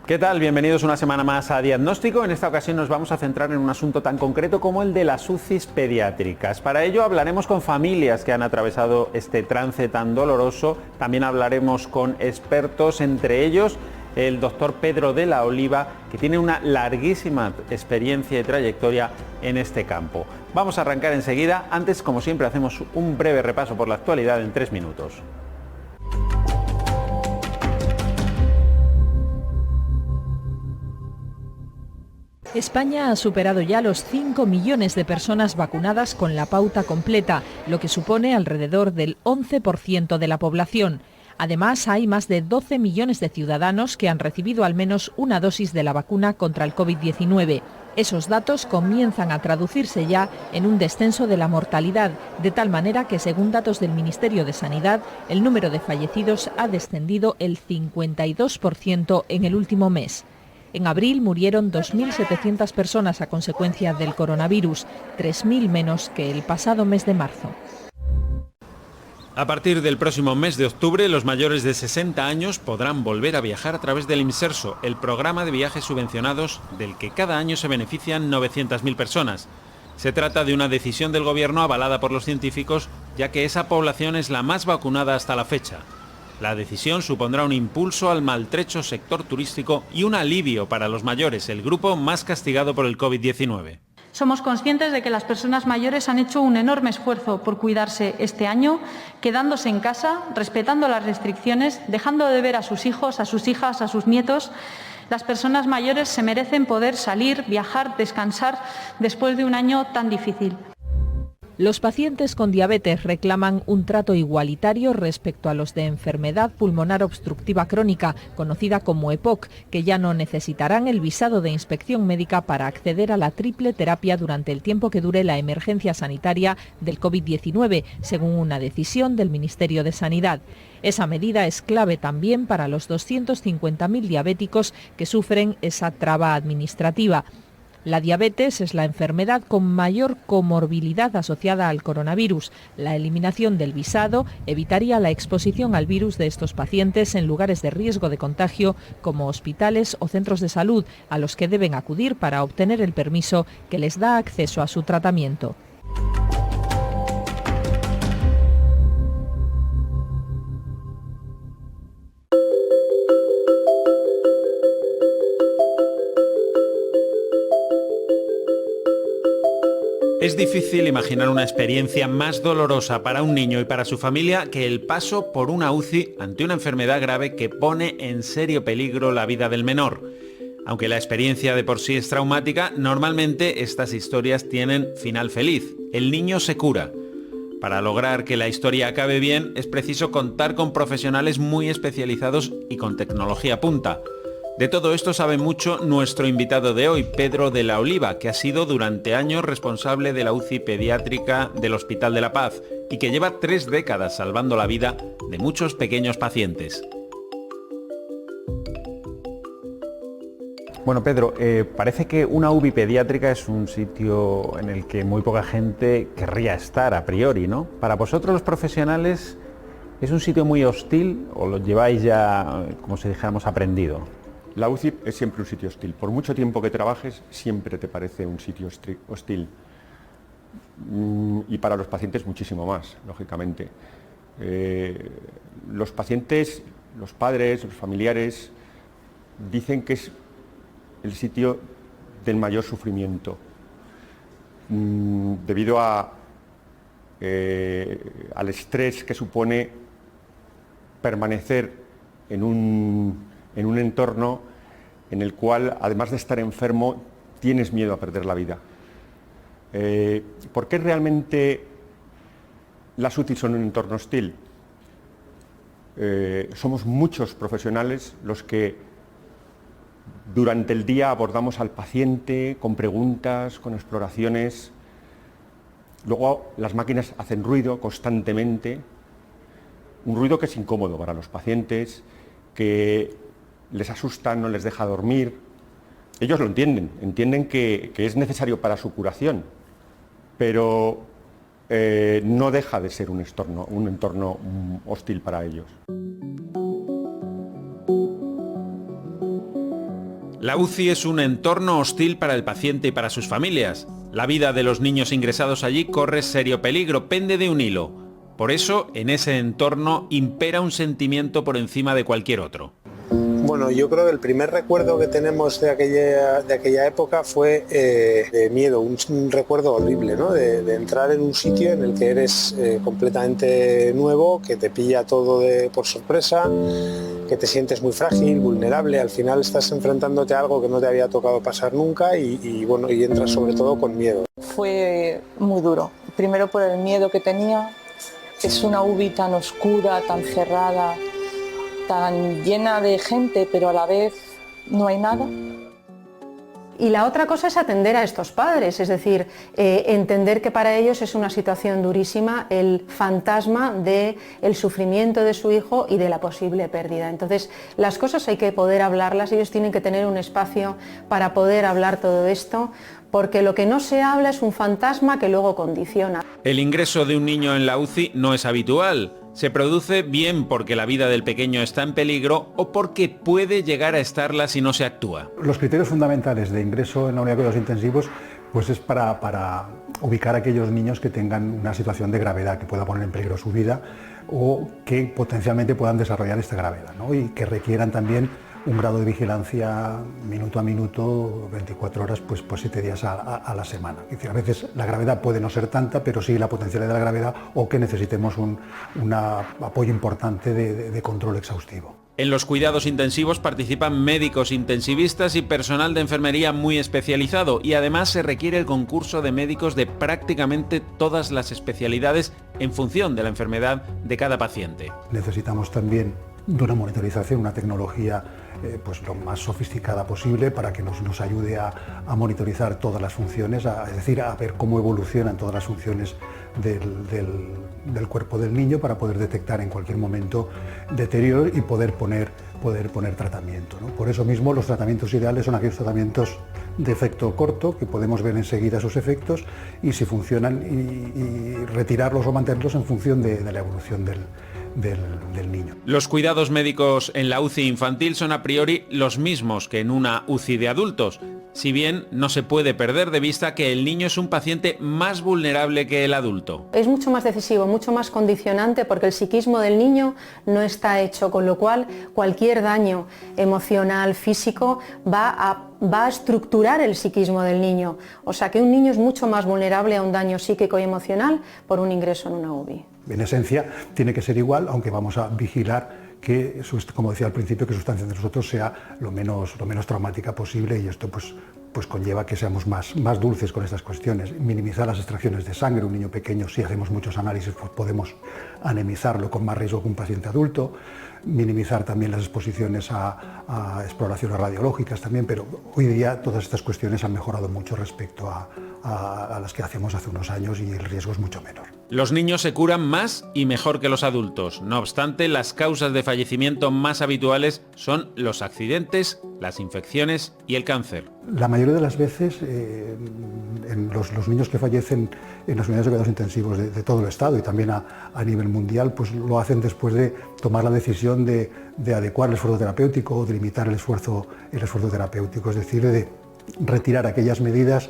¿Qué tal? Bienvenidos una semana más a Diagnóstico. En esta ocasión nos vamos a centrar en un asunto tan concreto como el de las UCIs pediátricas. Para ello hablaremos con familias que han atravesado este trance tan doloroso. También hablaremos con expertos, entre ellos el doctor Pedro de la Oliva, que tiene una larguísima experiencia y trayectoria en este campo. Vamos a arrancar enseguida. Antes, como siempre, hacemos un breve repaso por la actualidad en 3 minutos. España ha superado ya los 5 millones de personas vacunadas con la pauta completa, lo que supone alrededor del 11% de la población. Además, hay más de 12 millones de ciudadanos que han recibido al menos una dosis de la vacuna contra el COVID-19. Esos datos comienzan a traducirse ya en un descenso de la mortalidad, de tal manera que, según datos del Ministerio de Sanidad, el número de fallecidos ha descendido el 52% en el último mes. En abril murieron 2.700 personas a consecuencia del coronavirus, 3.000 menos que el pasado mes de marzo. A partir del próximo mes de octubre, los mayores de 60 años podrán volver a viajar a través del Imserso, el programa de viajes subvencionados del que cada año se benefician 900.000 personas. Se trata de una decisión del Gobierno avalada por los científicos, ya que esa población es la más vacunada hasta la fecha. La decisión supondrá un impulso al maltrecho sector turístico y un alivio para los mayores, el grupo más castigado por el COVID-19. Somos conscientes de que las personas mayores han hecho un enorme esfuerzo por cuidarse este año, quedándose en casa, respetando las restricciones, dejando de ver a sus hijos, a sus hijas, a sus nietos. Las personas mayores se merecen poder salir, viajar, descansar después de un año tan difícil. Los pacientes con diabetes reclaman un trato igualitario respecto a los de enfermedad pulmonar obstructiva crónica, conocida como EPOC, que ya no necesitarán el visado de inspección médica para acceder a la triple terapia durante el tiempo que dure la emergencia sanitaria del COVID-19, según una decisión del Ministerio de Sanidad. Esa medida es clave también para los 250.000 diabéticos que sufren esa traba administrativa. La diabetes es la enfermedad con mayor comorbilidad asociada al coronavirus. La eliminación del visado evitaría la exposición al virus de estos pacientes en lugares de riesgo de contagio como hospitales o centros de salud, a los que deben acudir para obtener el permiso que les da acceso a su tratamiento. Es difícil imaginar una experiencia más dolorosa para un niño y para su familia que el paso por una UCI ante una enfermedad grave que pone en serio peligro la vida del menor. Aunque la experiencia de por sí es traumática, normalmente estas historias tienen final feliz. El niño se cura. Para lograr que la historia acabe bien, es preciso contar con profesionales muy especializados y con tecnología punta. De todo esto sabe mucho nuestro invitado de hoy, Pedro de la Oliva, que ha sido durante años responsable de la UCI pediátrica del Hospital de la Paz y que lleva 3 décadas salvando la vida de muchos pequeños pacientes. Bueno, Pedro, parece que una UBI pediátrica es un sitio en el que muy poca gente querría estar a priori, ¿no? Para vosotros los profesionales, ¿es un sitio muy hostil o lo lleváis ya, como si dijéramos, aprendido? La UCI es siempre un sitio hostil. Por mucho tiempo que trabajes, siempre te parece un sitio hostil. Y para los pacientes muchísimo más, lógicamente. Los pacientes, los padres, los familiares, dicen que es el sitio del mayor sufrimiento, debido al estrés que supone permanecer en un entorno en el cual, además de estar enfermo, tienes miedo a perder la vida. ¿Por qué realmente las UCI son un entorno hostil? Somos muchos profesionales los que durante el día abordamos al paciente con preguntas, con exploraciones. Luego las máquinas hacen ruido constantemente, un ruido que es incómodo para los pacientes, que les asusta, no les deja dormir. Ellos lo entienden que es necesario para su curación, pero no deja de ser un entorno hostil para ellos. La UCI es un entorno hostil para el paciente y para sus familias. La vida de los niños ingresados allí corre serio peligro, pende de un hilo. Por eso, en ese entorno impera un sentimiento por encima de cualquier otro. Bueno, yo creo que el primer recuerdo que tenemos de aquella época fue de miedo, un recuerdo horrible, ¿no? De entrar en un sitio en el que eres completamente nuevo, que te pilla todo por sorpresa, que te sientes muy frágil, vulnerable, al final estás enfrentándote a algo que no te había tocado pasar nunca y entras sobre todo con miedo. Fue muy duro, primero por el miedo que tenía, es una UBI tan oscura, tan cerrada, tan llena de gente, pero a la vez no hay nada. Y la otra cosa es atender a estos padres, es decir, entender que para ellos es una situación durísima el fantasma del sufrimiento de su hijo y de la posible pérdida. Entonces, las cosas hay que poder hablarlas, ellos tienen que tener un espacio para poder hablar todo esto, porque lo que no se habla es un fantasma que luego condiciona. El ingreso de un niño en la UCI no es habitual. Se produce bien porque la vida del pequeño está en peligro o porque puede llegar a estarla si no se actúa. Los criterios fundamentales de ingreso en la unidad de cuidados intensivos pues es para ubicar a aquellos niños que tengan una situación de gravedad que pueda poner en peligro su vida o que potencialmente puedan desarrollar esta gravedad, ¿no? Y que requieran también un grado de vigilancia minuto a minuto, 24 horas, pues 7 días a la semana. Es decir, a veces la gravedad puede no ser tanta, pero sí la potencialidad de la gravedad o que necesitemos un apoyo importante de control exhaustivo. En los cuidados intensivos participan médicos intensivistas y personal de enfermería muy especializado y además se requiere el concurso de médicos de prácticamente todas las especialidades en función de la enfermedad de cada paciente. Necesitamos también de una monitorización, una tecnología pues lo más sofisticada posible para que nos ayude a monitorizar todas las funciones, es decir, a ver cómo evolucionan todas las funciones del cuerpo del niño para poder detectar en cualquier momento deterioro y poder poner tratamiento, ¿no? Por eso mismo los tratamientos ideales son aquellos tratamientos de efecto corto, que podemos ver enseguida sus efectos y si funcionan y retirarlos o mantenerlos en función de la evolución del niño. Los cuidados médicos en la UCI infantil son a priori los mismos que en una UCI de adultos, si bien no se puede perder de vista que el niño es un paciente más vulnerable que el adulto. Es mucho más decisivo, mucho más condicionante porque el psiquismo del niño no está hecho, con lo cual cualquier daño emocional, físico, va a estructurar el psiquismo del niño. O sea que un niño es mucho más vulnerable a un daño psíquico y emocional por un ingreso en una UBI. En esencia tiene que ser igual, aunque vamos a vigilar que, como decía al principio, que su estancia entre nosotros sea lo menos traumática posible y esto pues conlleva que seamos más dulces con estas cuestiones. Minimizar las extracciones de sangre. Un niño pequeño, si hacemos muchos análisis, pues podemos anemizarlo con más riesgo que un paciente adulto. Minimizar también las exposiciones a exploraciones radiológicas también, pero hoy día todas estas cuestiones han mejorado mucho respecto a las que hacíamos hace unos años y el riesgo es mucho menor. Los niños se curan más y mejor que los adultos. No obstante, las causas de fallecimiento más habituales son los accidentes, las infecciones y el cáncer. La mayoría de las veces los niños que fallecen en las unidades de cuidados intensivos de todo el Estado y también a nivel mundial, pues lo hacen después de tomar la decisión de adecuar el esfuerzo terapéutico o de limitar el esfuerzo terapéutico, es decir, de retirar aquellas medidas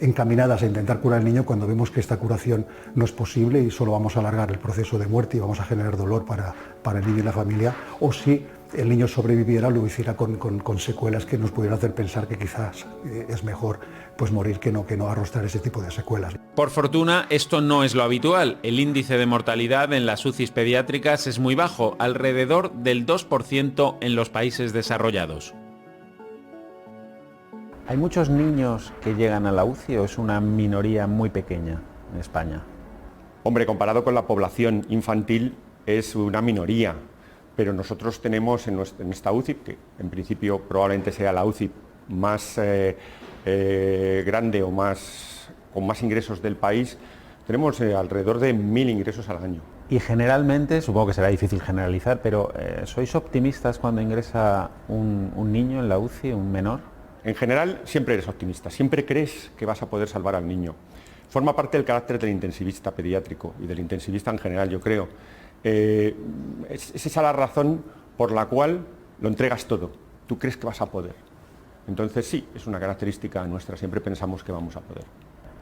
encaminadas a intentar curar al niño cuando vemos que esta curación no es posible y solo vamos a alargar el proceso de muerte y vamos a generar dolor para el niño y la familia, o si el niño sobreviviera, lo hiciera con secuelas que nos pudieran hacer pensar que quizás es mejor pues morir que no arrostrar ese tipo de secuelas. Por fortuna, esto no es lo habitual. El índice de mortalidad en las UCIs pediátricas es muy bajo, alrededor del 2% en los países desarrollados. ¿Hay muchos niños que llegan a la UCI o es una minoría muy pequeña en España? Hombre, comparado con la población infantil es una minoría, pero nosotros tenemos en esta UCI, que en principio probablemente sea la UCI más grande o con más ingresos del país, tenemos alrededor de 1.000 ingresos al año. Y generalmente, supongo que será difícil generalizar, pero ¿sois optimistas cuando ingresa un niño en la UCI, un menor? En general siempre eres optimista, siempre crees que vas a poder salvar al niño. Forma parte del carácter del intensivista pediátrico y del intensivista en general, yo creo. Es esa la razón por la cual lo entregas todo. Tú crees que vas a poder. Entonces sí, es una característica nuestra, siempre pensamos que vamos a poder.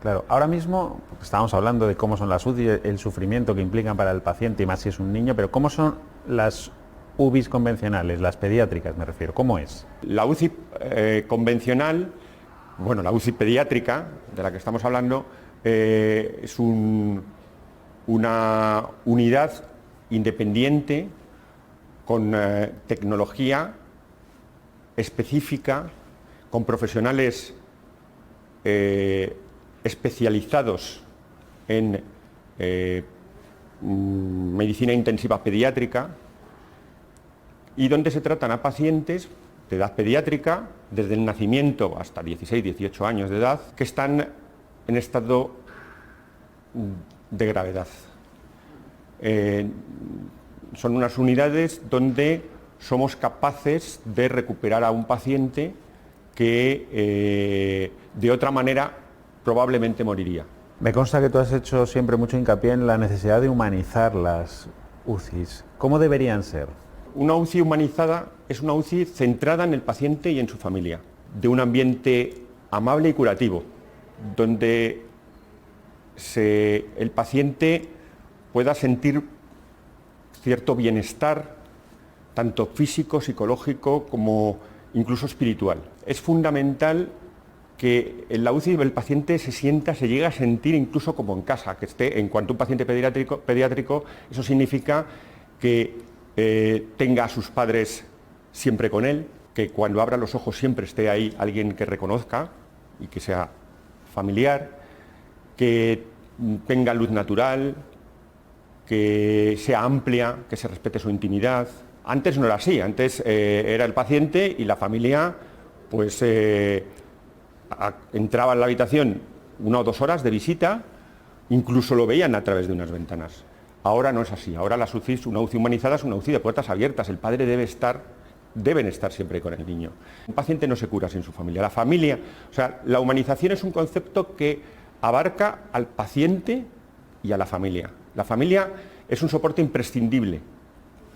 Claro, ahora mismo estábamos hablando de cómo son las UCI, el sufrimiento que implican para el paciente, y más si es un niño, pero ¿cómo son las UBIs convencionales, las pediátricas me refiero? ¿Cómo es? La UCI convencional, bueno, la UCI pediátrica, de la que estamos hablando, es una unidad independiente con tecnología específica, con profesionales especializados en medicina intensiva pediátrica, y donde se tratan a pacientes de edad pediátrica, desde el nacimiento hasta 16, 18 años de edad, que están en estado de gravedad. Son unas unidades donde somos capaces de recuperar a un paciente que de otra manera probablemente moriría. Me consta que tú has hecho siempre mucho hincapié en la necesidad de humanizar las UCIs. ¿Cómo deberían ser? Una UCI humanizada es una UCI centrada en el paciente y en su familia, de un ambiente amable y curativo, donde el paciente pueda sentir cierto bienestar, tanto físico, psicológico, como incluso espiritual. Es fundamental que en la UCI el paciente se llegue a sentir incluso como en casa, que esté, en cuanto a un paciente pediátrico, eso significa que tenga a sus padres siempre con él, que cuando abra los ojos siempre esté ahí alguien que reconozca y que sea familiar, que tenga luz natural, que sea amplia, que se respete su intimidad. Antes no era así, antes era el paciente y la familia pues entraba en la habitación 1 o 2 horas de visita, incluso lo veían a través de unas ventanas. Ahora no es así, ahora la UCI, una UCI humanizada es una UCI de puertas abiertas, el padre deben estar siempre con el niño. Un paciente no se cura sin su familia. La familia, o sea, la humanización es un concepto que abarca al paciente y a la familia. La familia es un soporte imprescindible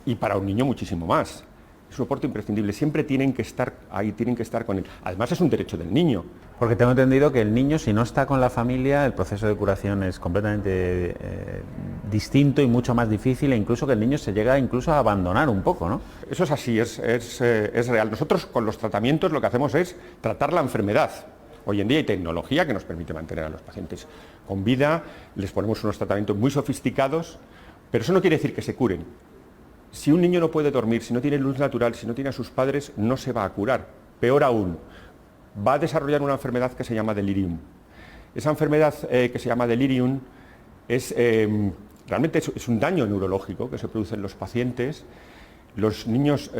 y para un niño muchísimo más. Es un soporte imprescindible, siempre tienen que estar ahí, tienen que estar con él. Además es un derecho del niño. Porque tengo entendido que el niño, si no está con la familia, el proceso de curación es completamente distinto y mucho más difícil, e incluso que el niño se llega incluso a abandonar un poco, ¿no? Eso es así, es real. Nosotros con los tratamientos lo que hacemos es tratar la enfermedad. Hoy en día hay tecnología que nos permite mantener a los pacientes con vida, les ponemos unos tratamientos muy sofisticados, pero eso no quiere decir que se curen. Si un niño no puede dormir, si no tiene luz natural, si no tiene a sus padres, no se va a curar. Peor aún, va a desarrollar una enfermedad que se llama delirium. Esa enfermedad que se llama delirium realmente es un daño neurológico que se produce en los pacientes. Los niños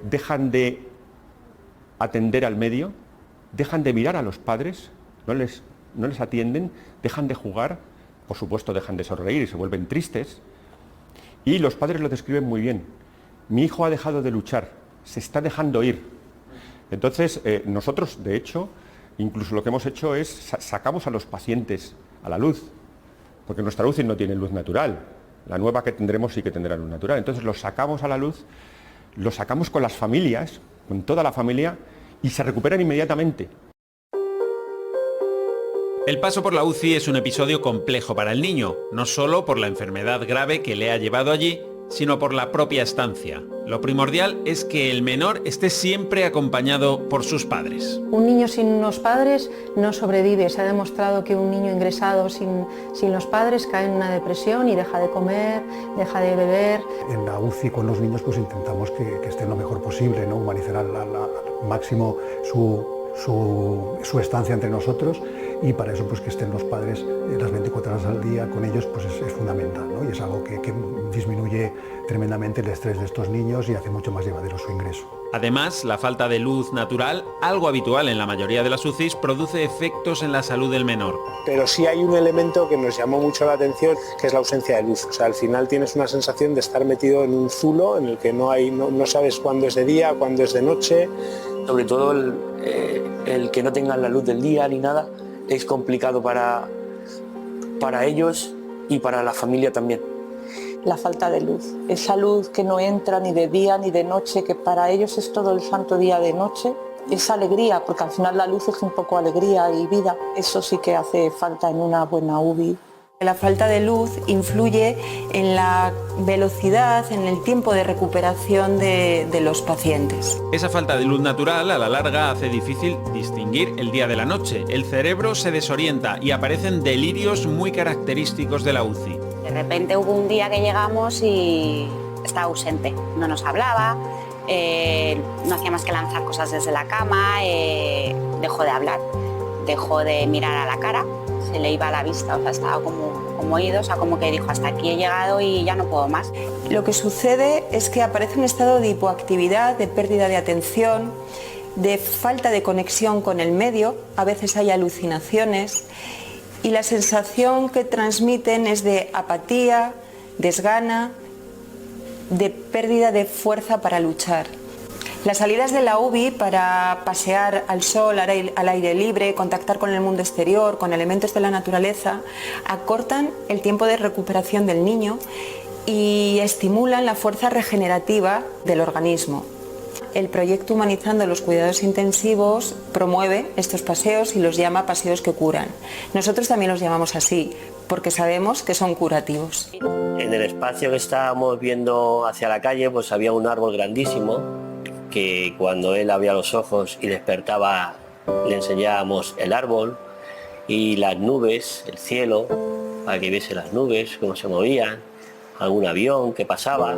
dejan de atender al medio, dejan de mirar a los padres, no les atienden, dejan de jugar, por supuesto dejan de sonreír y se vuelven tristes. Y los padres lo describen muy bien. Mi hijo ha dejado de luchar, se está dejando ir. Entonces, nosotros, de hecho, incluso lo que hemos hecho es sacamos a los pacientes a la luz, porque nuestra UCI no tiene luz natural. La nueva que tendremos sí que tendrá luz natural. Entonces los sacamos a la luz, los sacamos con las familias, con toda la familia, y se recuperan inmediatamente. El paso por la UCI es un episodio complejo para el niño, no solo por la enfermedad grave que le ha llevado allí, sino por la propia estancia. Lo primordial es que el menor esté siempre acompañado por sus padres. Un niño sin unos padres no sobrevive. Se ha demostrado que un niño ingresado sin los padres cae en una depresión y deja de comer, deja de beber. En la UCI con los niños pues intentamos que estén lo mejor posible, ¿no? Humanizar al máximo su estancia entre nosotros, y para eso pues que estén los padres las 24 horas al día con ellos pues es fundamental, ¿no? Y es algo que disminuye tremendamente el estrés de estos niños y hace mucho más llevadero su ingreso. Además, la falta de luz natural, algo habitual en la mayoría de las UCIs, produce efectos en la salud del menor. Pero sí hay un elemento que nos llamó mucho la atención, que es la ausencia de luz. O sea, al final tienes una sensación de estar metido en un zulo en el que no sabes cuándo es de día, cuándo es de noche. Sobre todo el que no tengan la luz del día ni nada es complicado para ellos y para la familia también. La falta de luz, esa luz que no entra ni de día ni de noche, que para ellos es todo el santo día de noche, es alegría, porque al final la luz es un poco alegría y vida. Eso sí que hace falta en una buena UBI. La falta de luz influye en la velocidad, en el tiempo de recuperación de los pacientes. Esa falta de luz natural a la larga hace difícil distinguir el día de la noche. El cerebro se desorienta y aparecen delirios muy característicos de la UCI. De repente hubo un día que llegamos y estaba ausente, no nos hablaba, no hacía más que lanzar cosas desde la cama, dejó de hablar, dejó de mirar a la cara, se le iba a la vista, o sea, estaba como ido, o sea, como que dijo, hasta aquí he llegado y ya no puedo más. Lo que sucede es que aparece un estado de hipoactividad, de pérdida de atención, de falta de conexión con el medio, a veces hay alucinaciones y la sensación que transmiten es de apatía, desgana, de pérdida de fuerza para luchar. Las salidas de la UBI para pasear al sol, al aire libre, contactar con el mundo exterior, con elementos de la naturaleza, acortan el tiempo de recuperación del niño y estimulan la fuerza regenerativa del organismo. El proyecto Humanizando los Cuidados Intensivos promueve estos paseos y los llama paseos que curan. Nosotros también los llamamos así, porque sabemos que son curativos. En el espacio que estábamos viendo hacia la calle, pues había un árbol grandísimo, que cuando él abría los ojos y despertaba le enseñábamos el árbol y las nubes, el cielo, para que viese las nubes, cómo se movían, algún avión que pasaba.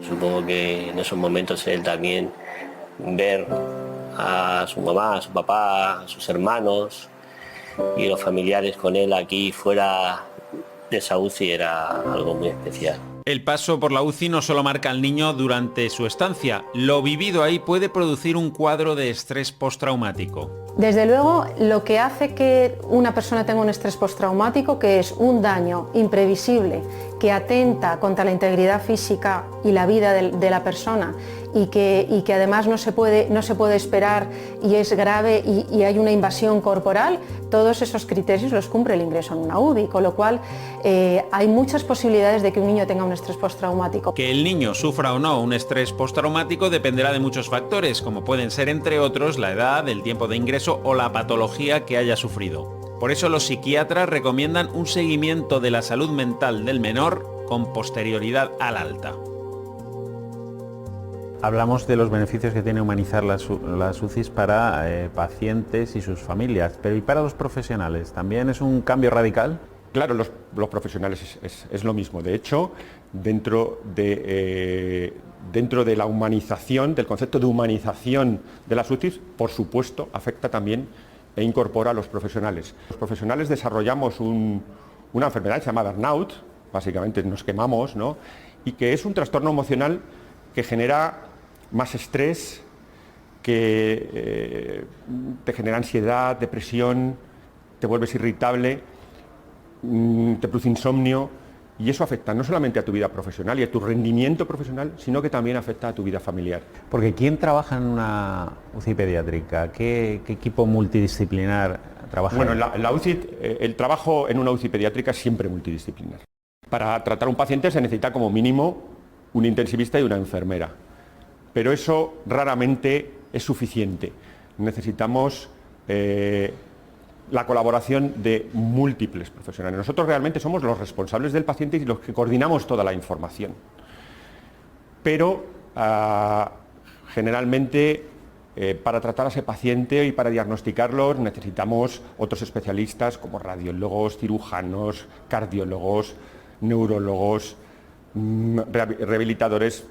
Supongo que en esos momentos él también ver a su mamá, a su papá, a sus hermanos y los familiares con él aquí fuera de esa UCI era algo muy especial. El paso por la UCI no solo marca al niño durante su estancia, lo vivido ahí puede producir un cuadro de estrés postraumático. Desde luego, lo que hace que una persona tenga un estrés postraumático, que es un daño imprevisible, que atenta contra la integridad física y la vida de la persona y que además no se puede esperar y es grave y hay una invasión corporal, todos esos criterios los cumple el ingreso en una UBI, con lo cual hay muchas posibilidades de que un niño tenga un estrés postraumático. Que el niño sufra o no un estrés postraumático dependerá de muchos factores, como pueden ser entre otros la edad, el tiempo de ingreso o la patología que haya sufrido. Por eso los psiquiatras recomiendan un seguimiento de la salud mental del menor con posterioridad al alta. Hablamos de los beneficios que tiene humanizar las UCIs para pacientes y sus familias, pero ¿y para los profesionales? ¿También es un cambio radical? Claro, los profesionales es lo mismo. De hecho, dentro de la humanización, del concepto de humanización de las UCIs, por supuesto, afecta también e incorpora a los profesionales. Los profesionales desarrollamos una enfermedad que se llama burnout, básicamente nos quemamos, ¿no? Y que es un trastorno emocional que genera más estrés, que te genera ansiedad, depresión, te vuelves irritable, te produce insomnio, y eso afecta no solamente a tu vida profesional y a tu rendimiento profesional, sino que también afecta a tu vida familiar. Porque ¿quién trabaja en una UCI pediátrica? ¿Qué equipo multidisciplinar trabaja? Bueno, en la UCI, el trabajo en una UCI pediátrica es siempre multidisciplinar. Para tratar a un paciente se necesita como mínimo un intensivista y una enfermera, pero eso raramente es suficiente. Necesitamos la colaboración de múltiples profesionales. Nosotros realmente somos los responsables del paciente y los que coordinamos toda la información. Pero generalmente para tratar a ese paciente y para diagnosticarlo necesitamos otros especialistas como radiólogos, cirujanos, cardiólogos, neurólogos, rehabilitadores.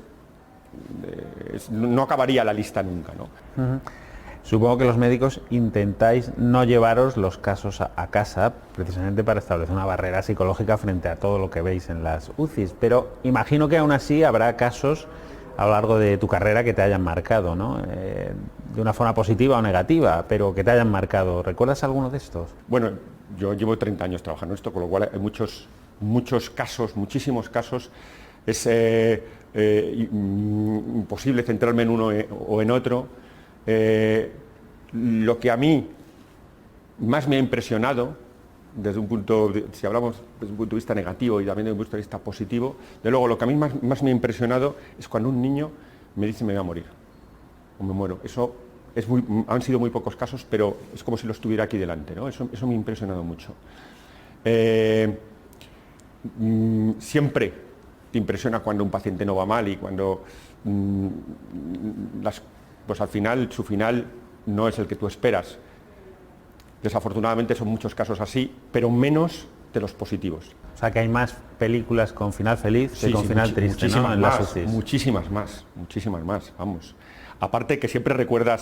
No acabaría la lista nunca, ¿no? Uh-huh. Supongo que los médicos intentáis no llevaros los casos a casa precisamente para establecer una barrera psicológica frente a todo lo que veis en las UCIs, pero imagino que aún así habrá casos a lo largo de tu carrera que te hayan marcado, ¿no? De una forma positiva o negativa, pero que te hayan marcado. ¿Recuerdas alguno de estos? Bueno, yo llevo 30 años trabajando en esto, con lo cual hay muchos casos, muchísimos casos. Es imposible centrarme en uno o en otro. Lo que a mí más me ha impresionado, si hablamos desde un punto de vista negativo y también desde un punto de vista positivo, de luego lo que a mí más me ha impresionado es cuando un niño me dice me voy a morir o me muero. Eso Han sido muy pocos casos, pero es como si los tuviera aquí delante, ¿no? Eso me ha impresionado mucho. Siempre te impresiona cuando un paciente no va mal y cuando pues al final su final no es el que tú esperas. Desafortunadamente son muchos casos así, pero menos de los positivos. O sea que hay más películas con final feliz que con final triste, ¿no? En las UCIs. Muchísimas más, vamos. Aparte que siempre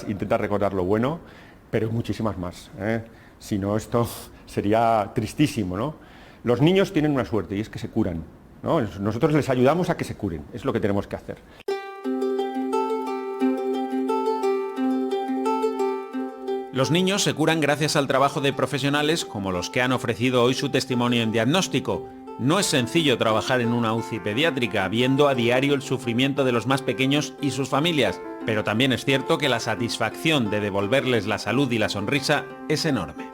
intentas recordar lo bueno, pero muchísimas más, ¿eh? Si no, esto sería tristísimo, ¿no? Los niños tienen una suerte y es que se curan, ¿no? Nosotros les ayudamos a que se curen, es lo que tenemos que hacer. Los niños se curan gracias al trabajo de profesionales como los que han ofrecido hoy su testimonio en Diagnóstico. No es sencillo trabajar en una UCI pediátrica, viendo a diario el sufrimiento de los más pequeños y sus familias, pero también es cierto que la satisfacción de devolverles la salud y la sonrisa es enorme.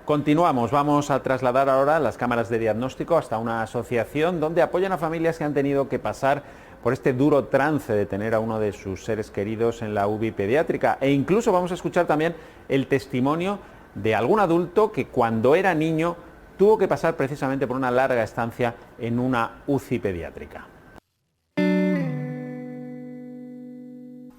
Continuamos, vamos a trasladar ahora las cámaras de diagnóstico hasta una asociación donde apoyan a familias que han tenido que pasar por este duro trance de tener a uno de sus seres queridos en la UBI pediátrica, e incluso vamos a escuchar también el testimonio de algún adulto que cuando era niño tuvo que pasar precisamente por una larga estancia en una UCI pediátrica.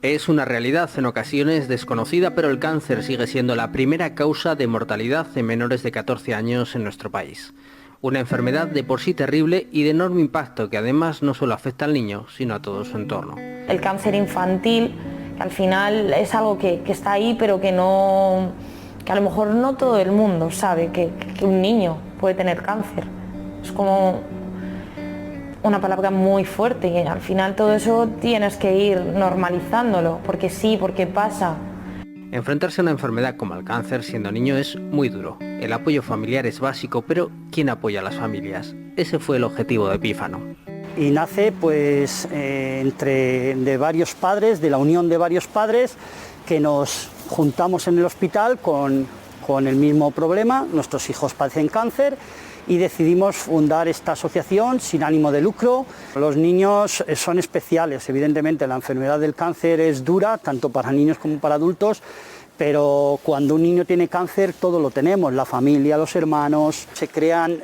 Es una realidad en ocasiones desconocida, pero el cáncer sigue siendo la primera causa de mortalidad en menores de 14 años en nuestro país. Una enfermedad de por sí terrible y de enorme impacto que además no solo afecta al niño, sino a todo su entorno. El cáncer infantil, que al final es algo que está ahí, pero que a lo mejor no todo el mundo sabe que un niño puede tener cáncer. Es como una palabra muy fuerte y al final todo eso tienes que ir normalizándolo, porque sí, porque pasa. Enfrentarse a una enfermedad como el cáncer siendo niño es muy duro. El apoyo familiar es básico, pero ¿quién apoya a las familias? Ese fue el objetivo de Epífano. Y nace pues de varios padres, de la unión de varios padres, que nos juntamos en el hospital con el mismo problema. Nuestros hijos padecen cáncer y decidimos fundar esta asociación sin ánimo de lucro. Los niños son especiales, evidentemente la enfermedad del cáncer es dura, tanto para niños como para adultos, pero cuando un niño tiene cáncer todo lo tenemos, la familia, los hermanos, se crean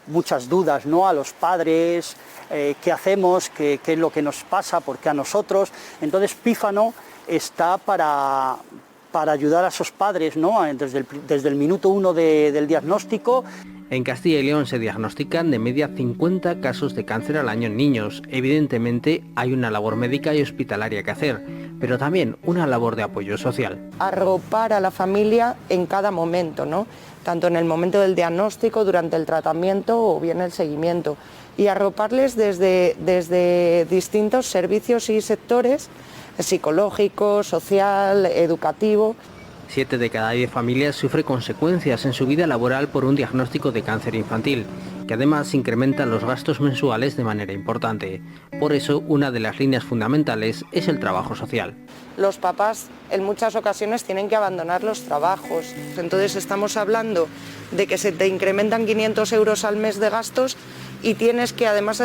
muchas dudas, ¿no? A los padres, qué hacemos, qué es lo que nos pasa, por qué a nosotros. Entonces Pífano está para ayudar a esos padres, ¿no? Desde el minuto 1 del diagnóstico. En Castilla y León se diagnostican de media 50 casos de cáncer al año en niños. Evidentemente hay una labor médica y hospitalaria que hacer, pero también una labor de apoyo social. Arropar a la familia en cada momento, ¿no? Tanto en el momento del diagnóstico, durante el tratamiento o bien el seguimiento. Y arroparles desde distintos servicios y sectores, psicológico, social, educativo. 7 de cada 10 familias sufre consecuencias en su vida laboral por un diagnóstico de cáncer infantil, que además incrementa los gastos mensuales de manera importante. Por eso, una de las líneas fundamentales es el trabajo social. Los papás en muchas ocasiones tienen que abandonar los trabajos. Entonces estamos hablando de que se te incrementan 500 euros al mes de gastos y tienes que además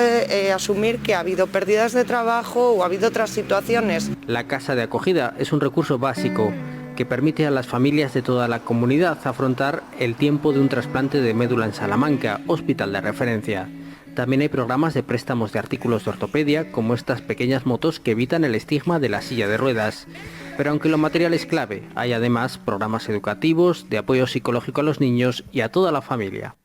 asumir que ha habido pérdidas de trabajo o ha habido otras situaciones. La casa de acogida es un recurso básico que permite a las familias de toda la comunidad afrontar el tiempo de un trasplante de médula en Salamanca, hospital de referencia. También hay programas de préstamos de artículos de ortopedia, como estas pequeñas motos que evitan el estigma de la silla de ruedas. Pero aunque lo material es clave, hay además programas educativos, de apoyo psicológico a los niños y a toda la familia.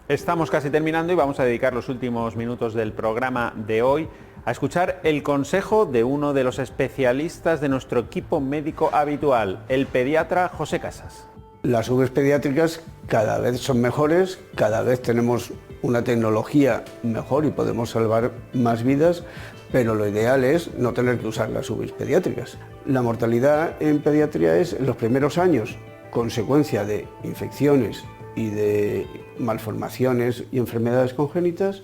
Estamos casi terminando y vamos a dedicar los últimos minutos del programa de hoy a escuchar el consejo de uno de los especialistas de nuestro equipo médico habitual, el pediatra José Casas. Las UCIs pediátricas cada vez son mejores, cada vez tenemos una tecnología mejor y podemos salvar más vidas, pero lo ideal es no tener que usar las UCIs pediátricas. La mortalidad en pediatría es en los primeros años consecuencia de infecciones y de malformaciones y enfermedades congénitas,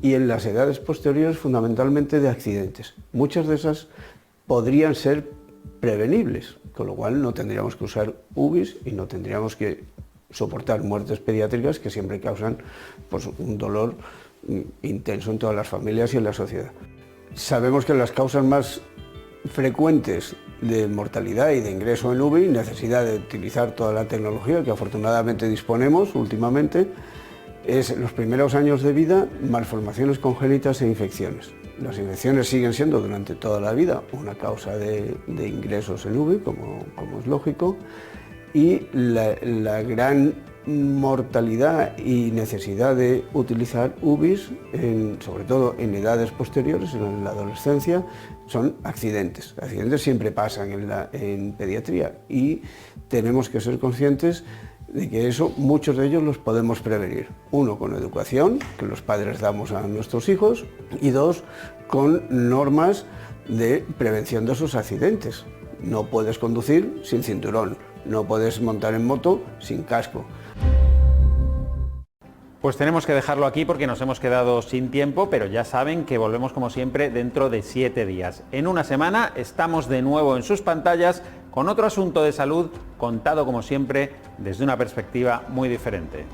y en las edades posteriores fundamentalmente de accidentes. Muchas de esas podrían ser prevenibles, con lo cual no tendríamos que usar UBIs y no tendríamos que soportar muertes pediátricas que siempre causan pues, un dolor intenso en todas las familias y en la sociedad. Sabemos que las causas más frecuentes de mortalidad y de ingreso en UBI, necesidad de utilizar toda la tecnología que afortunadamente disponemos últimamente, es en los primeros años de vida, malformaciones congénitas e infecciones. Las infecciones siguen siendo durante toda la vida una causa de ingresos en UBI, como es lógico, y la gran mortalidad y necesidad de utilizar UBIs, sobre todo en edades posteriores, en la adolescencia, son accidentes. Accidentes siempre pasan en pediatría y tenemos que ser conscientes de que eso, muchos de ellos los podemos prevenir. Uno, con educación, que los padres damos a nuestros hijos, y dos, con normas de prevención de esos accidentes. No puedes conducir sin cinturón, no puedes montar en moto sin casco. Pues tenemos que dejarlo aquí porque nos hemos quedado sin tiempo, pero ya saben que volvemos como siempre dentro de 7 días. En una semana estamos de nuevo en sus pantallas con otro asunto de salud contado como siempre desde una perspectiva muy diferente.